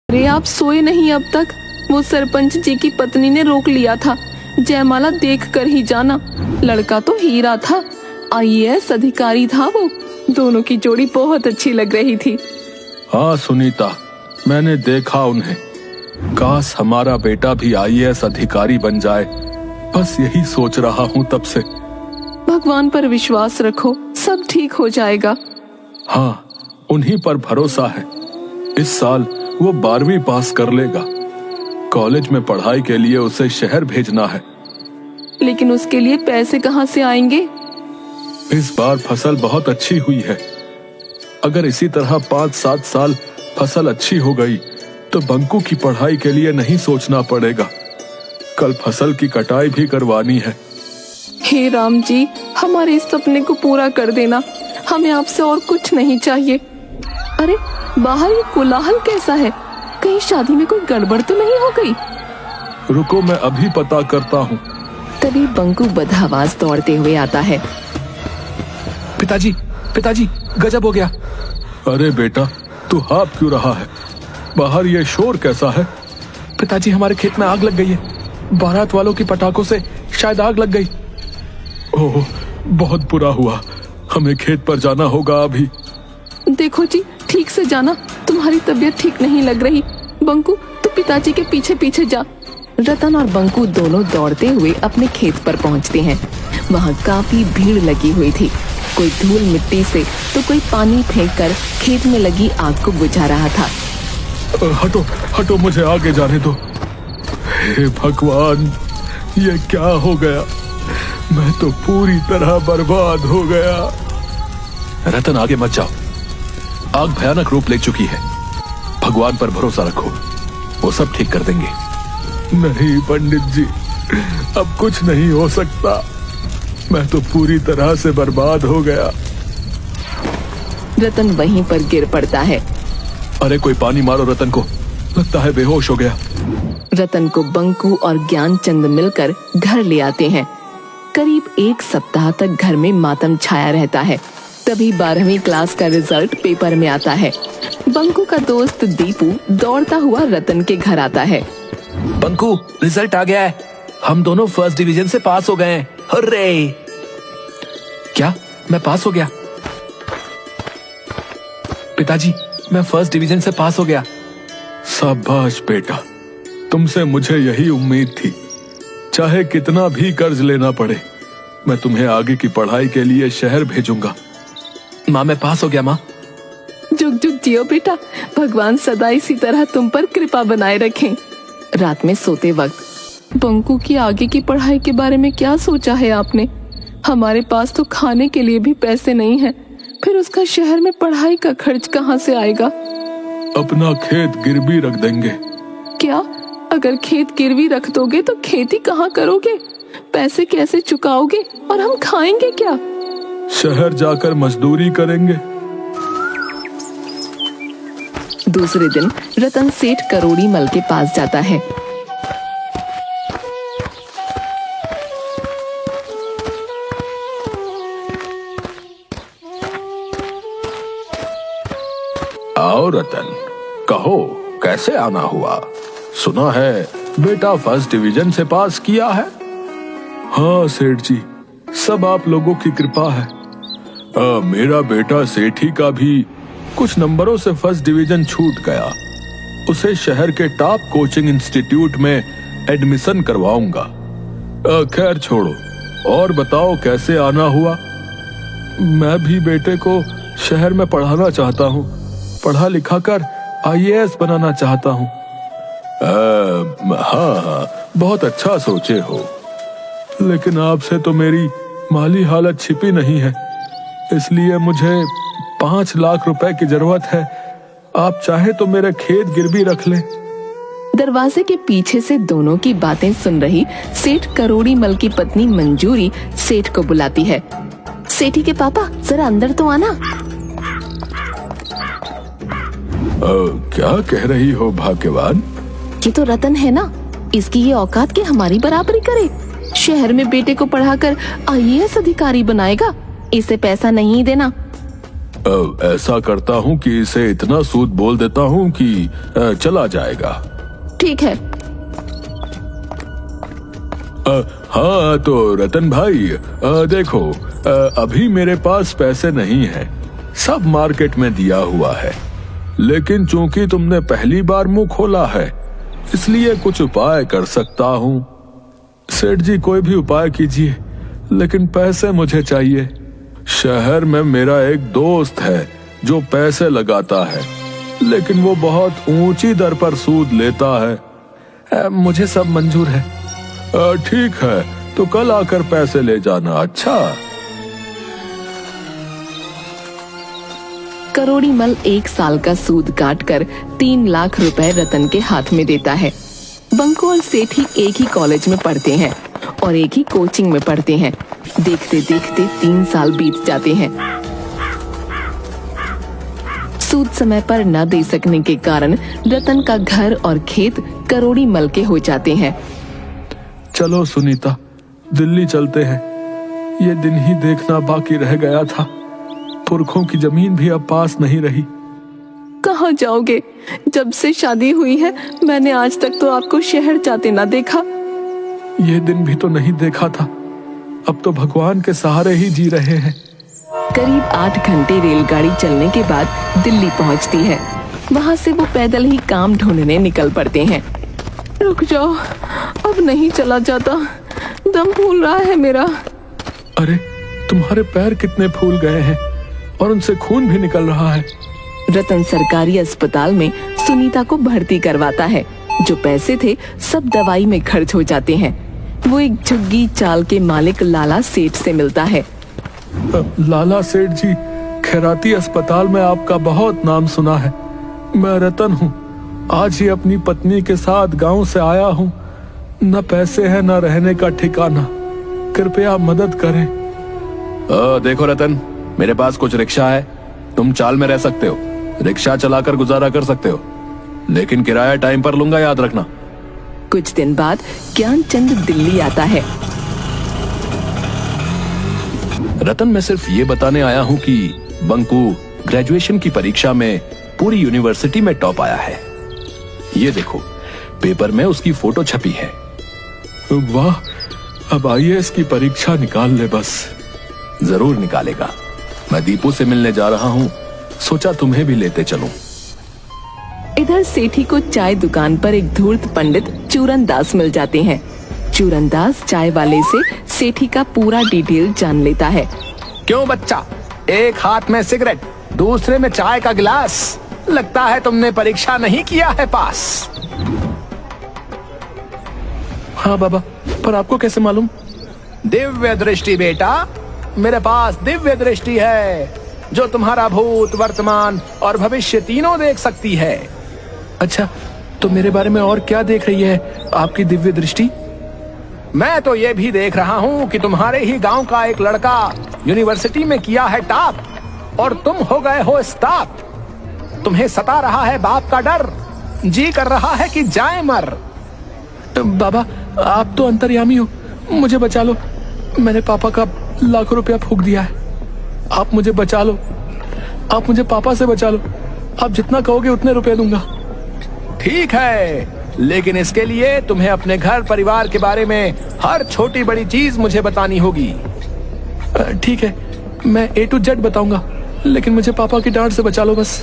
अरे आप सोए नहीं अब तक? वो सरपंच जी की पत्नी ने रोक लिया था। जयमाला देख कर ही जाना। लड़का तो हीरा था, आईएएस अधिकारी था वो। दोनों की जोड़ी बहुत अच्छी लग रही थी। हाँ सुनीता, मैंने देखा उन्हें। काश हमारा बेटा भी आईएएस अधिकारी बन जाए, बस यही सोच रहा हूँ तब से। भगवान पर विश्वास रखो, सब ठीक हो जाएगा। हाँ, उन्हीं पर भरोसा है। इस साल वो 12वीं पास कर लेगा। कॉलेज में पढ़ाई के लिए उसे शहर भेजना है। लेकिन उसके लिए पैसे कहाँ से आएंगे? इस बार फसल बहुत अच्छी हुई है। अगर इसी तरह 5-7 साल फसल अच्छी हो गई तो बंकू की पढ़ाई के लिए नहीं सोचना पड़ेगा। कल फसल की कटाई भी करवानी है। हे राम जी, हमारे इस सपने को पूरा कर देना। हमें आपसे और कुछ नहीं चाहिए। अरे बाहर ये कोलाहल कैसा है? कहीं शादी में कोई गड़बड़ तो नहीं हो गई? रुको, मैं अभी पता करता हूँ। तभी बंकू बदहवास दौड़ते हुए आता है। पिताजी, पिताजी, गजब हो गया। अरे बेटा, तू हाँफ क्यों रहा है? बाहर ये शोर कैसा है? पिताजी, हमारे खेत में आग लग गई है। बारात वालों की पटाखों से शायद आग लग गई। ओह, बहुत बुरा हुआ। हमें खेत पर जाना होगा अभी। देखो जी, ठीक से जाना, तुम्हारी तबीयत ठीक नहीं लग रही। बंकू, तू पिताजी के पीछे पीछे जा। रतन और बंकू दोनों दौड़ते हुए अपने खेत पर पहुंचते हैं। वहाँ काफी भीड़ लगी हुई थी। कोई धूल मिट्टी से तो कोई पानी फेंककर खेत में लगी आग को बुझा रहा था। हटो हटो, मुझे आगे जाने दो। हे भगवान, ये क्या हो गया? मैं तो पूरी तरह बर्बाद हो गया। रतन, आगे मत जाओ। आग भयानक रूप ले चुकी है। भगवान पर भरोसा रखो, वो सब ठीक कर देंगे। नहीं पंडित जी, अब कुछ नहीं हो सकता। मैं तो पूरी तरह से बर्बाद हो गया। रतन वहीं पर गिर पड़ता है। अरे कोई पानी मारो रतन को, लगता है बेहोश हो गया। रतन को बंकू और ज्ञानचंद मिलकर घर ले आते हैं। करीब 1 सप्ताह तक घर में मातम छाया रहता है। तभी 12वीं क्लास का रिजल्ट पेपर में आता है। बंकू का दोस्त दीपू दौड़ता हुआ रतन के घर आता है। बंकू, रिजल्ट आ गया है। हम दोनों फर्स्ट डिवीजन से पास हो गए हैं। हुर्रे! क्या मैं पास हो गया? पिताजी, मैं फर्स्ट डिवीजन से पास हो गया। शाबाश बेटा, तुमसे मुझे यही उम्मीद थी। चाहे कितना भी कर्ज लेना पड़े, मैं तुम्हें आगे की पढ़ाई के लिए शहर भेजूंगा। माँ, मैं पास हो गया। माँ, जुग जुग जियो बेटा, भगवान सदा इसी तरह तुम पर कृपा बनाए रखें। रात में सोते वक्त बंकू की आगे की पढ़ाई के बारे में क्या सोचा है आपने? हमारे पास तो खाने के लिए भी पैसे नहीं है, फिर उसका शहर में पढ़ाई का खर्च कहाँ से आएगा? अपना खेत गिरवी रख देंगे। क्या? अगर खेत गिरवी रख दोगे तो खेती कहाँ करोगे? पैसे कैसे चुकाओगे और हम खाएंगे क्या? शहर जाकर मजदूरी करेंगे। दूसरे दिन रतन सेठ करोड़ी मल के पास जाता है। आओ रतन, कहो कैसे आना हुआ? सुना है बेटा फर्स्ट डिवीजन से पास किया है। हाँ सेठ जी, सब आप लोगों की कृपा है। मेरा बेटा सेठी का भी कुछ नंबरों से फर्स्ट डिवीजन छूट गया। उसे शहर के टॉप कोचिंग इंस्टीट्यूट में एडमिशन करवाऊंगा। खैर छोड़ो, और बताओ कैसे आना हुआ? मैं भी बेटे को शहर में पढ़ाना चाहता हूँ। पढ़ा लिखा कर आईएएस बनाना चाहता हूँ। हाँ, बहुत अच्छा सोचे हो, लेकिन आपसे तो मेरी माली हालत छिपी नहीं है, इसलिए मुझे 5 लाख रुपए की जरूरत है। आप चाहे तो मेरा खेत गिरवी रख लें। दरवाजे के पीछे से दोनों की बातें सुन रही सेठ करोड़ी मल की पत्नी मंजूरी सेठ को बुलाती है। सेठी के पापा, जरा अंदर तो आना। क्या कह रही हो भाग्यवान? ये तो रतन है ना, इसकी ये औकात कि हमारी बराबरी करे। शहर में बेटे को पढ़ाकर आईएएस अधिकारी बनाएगा। इसे पैसा नहीं देना। ऐसा करता हूँ कि इसे इतना सूद बोल देता हूँ कि चला जाएगा। ठीक है। हाँ तो रतन भाई, देखो, अभी मेरे पास पैसे नहीं है, सब मार्केट में दिया हुआ है, लेकिन चूंकि तुमने पहली बार मुंह खोला है इसलिए कुछ उपाय कर सकता हूँ। सेठ जी कोई भी उपाय कीजिए, लेकिन पैसे मुझे चाहिए। शहर में मेरा एक दोस्त है जो पैसे लगाता है, लेकिन वो बहुत ऊंची दर पर सूद लेता है। मुझे सब मंजूर है। ठीक है, तो कल आकर पैसे ले जाना। अच्छा। करोड़ी मल 1 साल का सूद काटकर 3 लाख रुपए रतन के हाथ में देता है। बंकू और सेठी एक ही कॉलेज में पढ़ते हैं और एक ही कोचिंग में पढ़ते हैं। देखते देखते 3 साल बीत जाते हैं। सूद समय पर न दे सकने के कारण रतन का घर और खेत करोड़ी मल के हो जाते हैं। चलो सुनीता, दिल्ली चलते हैं। ये दिन ही देखना बाकी रह गया था। पुरखों की जमीन भी अब पास नहीं रही। कहाँ जाओगे? जब से शादी हुई है मैंने आज तक तो आपको शहर जाते ना देखा। ये दिन भी तो नहीं देखा था। अब तो भगवान के सहारे ही जी रहे हैं। करीब 8 घंटे रेलगाड़ी चलने के बाद दिल्ली पहुंचती है। वहां से वो पैदल ही काम ढूंढने निकल पड़ते हैं। रुक जाओ, अब नहीं चला जाता, दम फूल रहा है मेरा। अरे, तुम्हारे पैर कितने फूल गए हैं और उनसे खून भी निकल रहा है। रतन सरकारी अस्पताल में सुनीता को भर्ती करवाता है। जो पैसे थे सब दवाई में खर्च हो जाते हैं। वो एक झुग्गी चाल के मालिक लाला सेठ से मिलता है। लाला सेठ जी, खैराती अस्पताल में आपका बहुत नाम सुना है। मैं रतन हूँ, आज ही अपनी पत्नी के साथ गांव से आया हूँ। न पैसे है न रहने का ठिकाना, कृपया मदद करें। देखो रतन, मेरे पास कुछ रिक्शा है, तुम चाल में रह सकते हो, रिक्शा चलाकर गुजारा कर सकते हो, लेकिन किराया टाइम पर लूंगा, याद रखना। कुछ दिन बाद ज्ञानचंद दिल्ली आता है। रतन, मैं सिर्फ ये बताने आया हूँ कि बंकू ग्रेजुएशन की परीक्षा में पूरी यूनिवर्सिटी में टॉप आया है। ये देखो, पेपर में उसकी फोटो छपी है। वाह, अब आईएएस की परीक्षा निकाल ले बस। जरूर निकालेगा। मैं दीपू से मिलने जा रहा हूँ, सोचा तुम्हें भी लेते चलूं। इधर सेठी को चाय दुकान पर एक धूर्त पंडित चूरन दास मिल जाते हैं। चूरन दास चाय वाले से सेठी का पूरा डिटेल जान लेता है। क्यों बच्चा, एक हाथ में सिगरेट, दूसरे में चाय का गिलास, लगता है तुमने परीक्षा नहीं किया है पास। हाँ बाबा, पर आपको कैसे मालूम? दिव्य दृष्टि बेटा, मेरे पास दिव्य दृष्टि है जो तुम्हारा भूत, वर्तमान और भविष्य तीनों देख सकती है। अच्छा, तो मेरे बारे में और क्या देख रही है आपकी दिव्य दृष्टि? मैं तो ये भी देख रहा हूँ कि तुम्हारे ही गांव का एक लड़का यूनिवर्सिटी में किया है टॉप और तुम हो गए हो स्टॉप। तुम्हें सता रहा है बाप का डर, जी कर रहा है कि जाए मर। बाबा, आप तो अंतर्यामी हो, मुझे बचा लो। मैंने पापा का लाखों रुपया फूंक दिया है। आप मुझे बचा लो, आप मुझे पापा से बचा लो। आप जितना कहोगे उतने रुपए दूंगा। ठीक है, लेकिन इसके लिए तुम्हें अपने घर परिवार के बारे में हर छोटी बड़ी चीज मुझे बतानी होगी। ठीक है, मैं A to Z बताऊंगा, लेकिन मुझे पापा की डांट से बचा लो बस।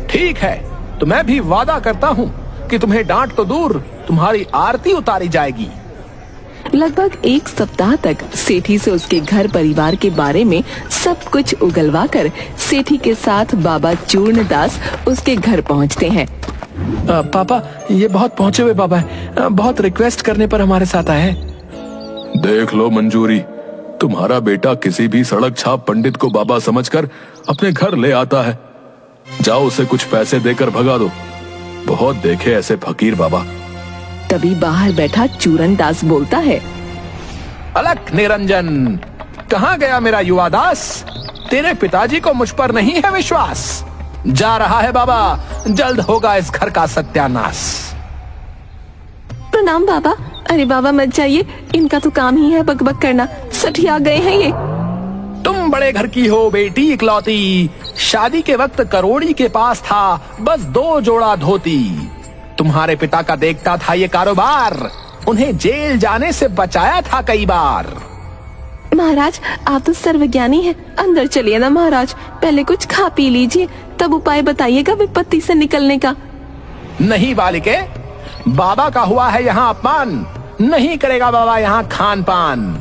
ठीक है, तो मैं भी वादा करता हूँ कि तुम्हें डांट तो दूर, तुम्हारी आरती उतारी जाएगी। लगभग 1 सप्ताह तक सेठी से उसके घर परिवार के बारे में सब कुछ उगलवा कर सेठी के साथ बाबा चूर्णदास उसके घर पहुंचते हैं। पापा, ये बहुत पहुंचे हुए बाबा है, बहुत रिक्वेस्ट करने पर हमारे साथ आए हैं। देख लो मंजूरी, तुम्हारा बेटा किसी भी सड़क छाप पंडित को बाबा समझकर अपने घर ले आता है। जाओ उसे कुछ पैसे देकर भगा दो। बहुत देखे ऐसे फकीर बाबा। तभी बाहर बैठा चूरन दास बोलता है, अलख निरंजन, कहाँ गया मेरा युवा दास? तेरे पिताजी को मुझ पर नहीं है विश्वास। जा रहा है बाबा, जल्द होगा इस घर का सत्यानाश। प्रणाम बाबा। अरे बाबा मत जाइए, इनका तो काम ही है बकबक करना, सठिया गए हैं ये। तुम बड़े घर की हो बेटी इकलौती, शादी के वक्त करोड़ी के पास था बस 2 जोड़ा धोती। तुम्हारे पिता का देखता था ये कारोबार, उन्हें जेल जाने से बचाया था कई बार। महाराज आप तो सर्वज्ञानी हैं, अंदर चलिए ना महाराज, पहले कुछ खा पी लीजिए, तब उपाय बताइएगा विपत्ति से निकलने का। नहीं बालिके, बाबा का हुआ है यहाँ अपमान, नहीं करेगा बाबा यहाँ खान पान।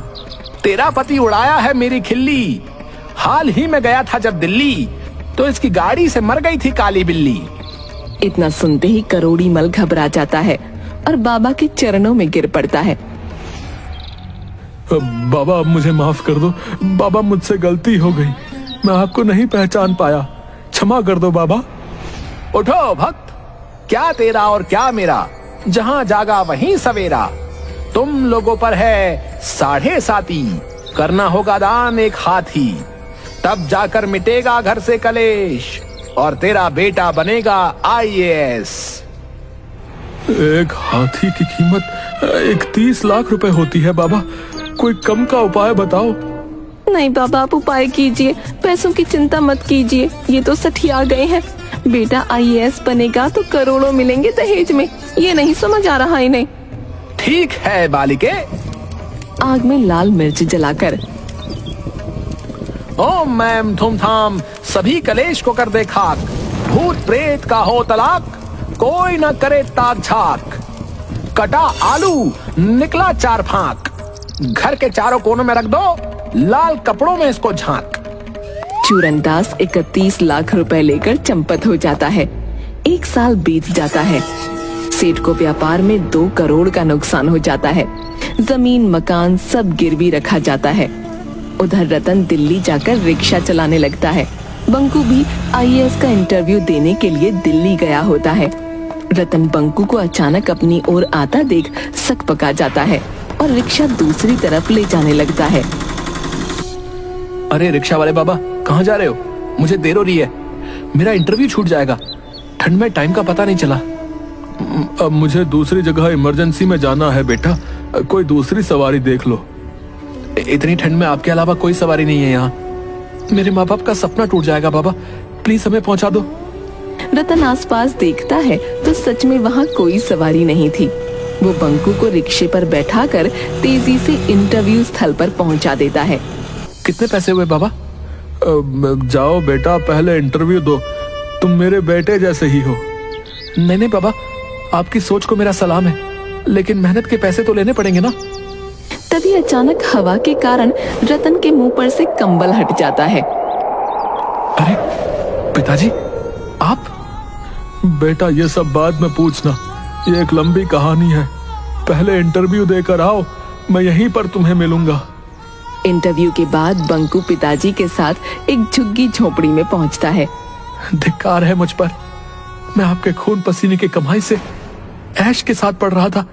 तेरा पति उड़ाया है मेरी खिल्ली, हाल ही में गया था जब दिल्ली, तो इसकी गाड़ी से मर गई थी काली बिल्ली। इतना सुनते ही करोड़ी मल घबरा जाता है और बाबा के चरणों में गिर पड़ता है। बाबा मुझे माफ कर दो, बाबा मुझसे गलती हो गई, मैं आपको नहीं पहचान पाया, क्षमा कर दो बाबा। उठो भक्त, क्या तेरा और क्या मेरा, जहां जागा वहीं सवेरा। तुम लोगों पर है 7.5, करना होगा दान 1 हाथी, तब जाकर मिटेगा घर से कलेश और तेरा बेटा बनेगा IAS। 1 हाथी की कीमत 31 लाख रुपए होती है बाबा, कोई कम का उपाय बताओ। नहीं बाबा आप उपाय कीजिए, पैसों की चिंता मत कीजिए, ये तो सठिया गए हैं। बेटा IAS बनेगा तो करोड़ों मिलेंगे दहेज में, ये नहीं समझ आ रहा इन्हें। ठीक है बालिके। आग में लाल मिर्च जलाकर ओम मैम थुम थाम, सभी कलेश को कर दे खाक, भूत प्रेत का हो तलाक, कोई न करे ताक झाक। कटा आलू निकला 4 फांक, घर के चारों कोनों में रख दो, लाल कपड़ों में इसको झांक। चूरनदास 31 लाख रुपए लेकर चंपत हो जाता है। 1 साल बीत जाता है। सेठ को व्यापार में 2 करोड़ का नुकसान हो जाता है। जमीन मकान सब गिरवी रखा जाता है। उधर रतन दिल्ली जाकर रिक्शा चलाने लगता है। बंकू भी IAS का इंटरव्यू देने के लिए दिल्ली गया होता है। रतन बंकू को अचानक अपनी ओर आता देख सकपका जाता है और रिक्शा दूसरी तरफ ले जाने लगता है। अरे रिक्शा वाले बाबा, कहाँ जा रहे हो? मुझे देर हो रही है, मेरा इंटरव्यू छूट जाएगा, ठंड में टाइम का पता नहीं चला। अब मुझे दूसरी जगह इमरजेंसी में जाना है बेटा, कोई दूसरी सवारी देख लो। इतनी ठंड में आपके अलावा कोई सवारी नहीं है यहाँ, मेरे माँ बाप का सपना टूट जाएगा बाबा, प्लीज हमें पहुँचा दो। रतन आसपास देखता है तो सच में वहाँ कोई सवारी नहीं थी। वो बंकू को रिक्शे पर बैठाकर तेजी से इंटरव्यू स्थल पर पहुँचा देता है। कितने पैसे हुए बाबा? जाओ बेटा, पहले इंटरव्यू दो, तुम मेरे बेटे जैसे ही हो। नहीं बाबा, आपकी सोच को मेरा सलाम है, लेकिन मेहनत के पैसे तो लेने पड़ेंगे ना। तभी अचानक हवा के कारण रतन के मुंह पर से कंबल हट जाता है। अरे पिताजी, आप? बेटा ये सब बाद में पूछना, ये एक लंबी कहानी है, पहले इंटरव्यू देकर आओ, मैं यहीं पर तुम्हें मिलूंगा। इंटरव्यू के बाद बंकू पिताजी के साथ एक झुग्गी झोपड़ी में पहुंचता है। धिक्कार है मुझ पर, मैं आपके खून पसीने की कमाई से ऐश के साथ पढ़ रहा था,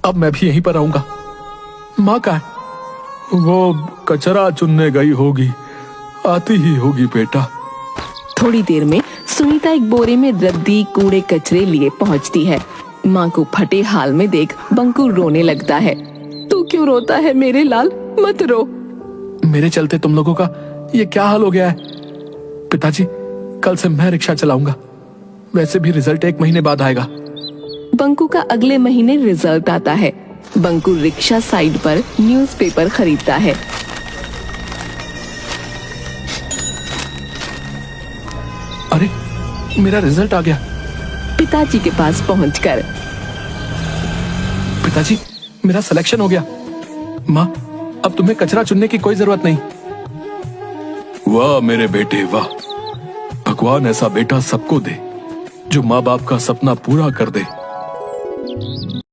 अब मैं भी यहीं पर रहूंगा। माँ का है? वो कचरा चुनने गई होगी, आती ही होगी बेटा। थोड़ी देर में सुनीता एक बोरे में रद्दी कूड़े कचरे लिए पहुंचती है। माँ को फटे हाल में देख बंकू रोने लगता है। तू क्यों रोता है मेरे लाल, मत रो। मेरे चलते तुम लोगों का ये क्या हाल हो गया है? पिताजी, कल से मैं रिक्शा चलाऊंगा, वैसे भी रिजल्ट 1 महीने बाद आएगा। बंकू का अगले महीने रिजल्ट आता है। बंकू रिक्शा साइड पर न्यूज़पेपर खरीदता है। अरे मेरा रिजल्ट आ गया। पिताजी के पास पहुंचकर, पिताजी मेरा सिलेक्शन हो गया। माँ, अब तुम्हें कचरा चुनने की कोई जरूरत नहीं। वाह मेरे बेटे वाह, भगवान ऐसा बेटा सबको दे जो माँ बाप का सपना पूरा कर दे।